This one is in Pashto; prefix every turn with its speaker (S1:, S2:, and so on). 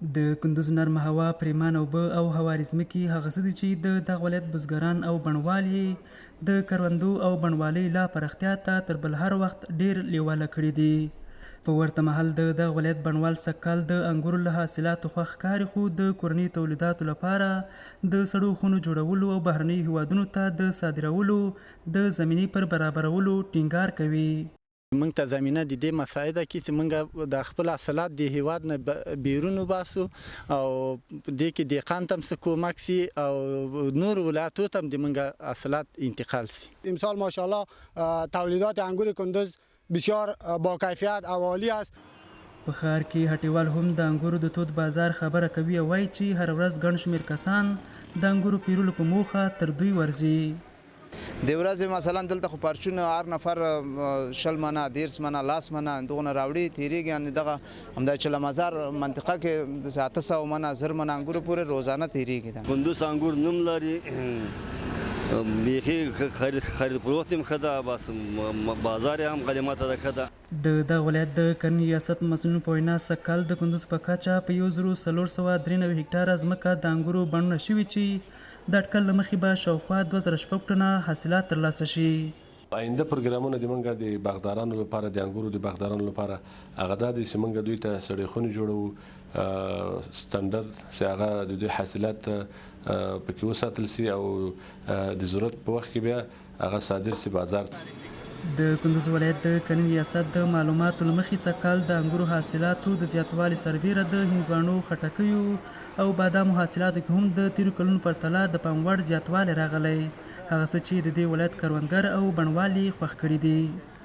S1: د کندوز نرمه هوا، پریمانه اوبه او هواري ځمکې هغه څه دي چې د دغه ولایت بزګران او بڼوال یې د کروندو او بڼوالۍ لا پراختیا ته تر بل هر وخت ډیر لیواله کړي دي. په ورته مهال د دغه ولایت بڼوال سږکال د انګورو له حاصلاتو خوښ ښکاري، خو د کورني تولیداتو لپاره د سړو خونو جوړولو او بهرنیو هیوادونو ته د صادرولو د زمینې پر برابرولو ټینګار کوي.
S2: موږ ته زمینه د دې مساعده کې چې موږ د خپل حاصلات د هیواد نه بیرون وباسو او دې کې دهقان ته هم کومک سي او نور ولایتو ته هم د موږ حاصلات انتقال سي.
S3: امسال ماشاءالله تولیدات انگور کندوز بسیار با کیفیت او عالی است.
S1: په ښار کې هټیوال هم د انګورو د تود بازار خبره کوي او وایي چې هر ورځ ګڼ شمېر کسان د انګورو پیرلو په موخه تر دوی ورځي.
S4: د ورځې مثلا دلته خو پرچونه هر نفر 20 منه 10 منه 10 منه دغه راوړي تیریږي، یعنی دغه همدا چې لمزار منطقه کې د 700 منه 1000 منه انګور پورې روزانه تیریږي.
S5: کندوز انګور نوم لري، بیخي خرید فروخت هم ښه ده، بس بازار هم قیمته ده ښه ده.
S1: د دغه ولایت د کرنې ریاست مسؤلینو په وینا سږکال د کندوز په کچه په 1493 هکټاره ځمکه د انګورو بڼونه شوي چې د اټکل له مخې به شاوخوا 2006 ټنه حاصلات ترلاسه شي.
S6: آینده پروګرامونه د منګه د باغدارانو لپاره د انګورو د باغدارانو لپاره هغه دا دي چې منګه دوی ته سړې خونې جوړو سټنډرد چې هغه د دوی حاصلات پکې وساتل سي او د ضرورت په وخت کې بیا هغه صادر سي بازار ته.
S1: د کندوز ولایت د کرنې ریاست د معلوماتو له مخې سږکال د انګورو حاصلاتو د زیاتوالي سربیره د هندوانو، خټکیو او بادامو حاصلاتو کې هم د تیرو کلونو پرتله د پام وړ زیاتوالی راغلی، هغه څه چې د دې ولایت کروندګر او بڼوال یې خوښ کړي دي.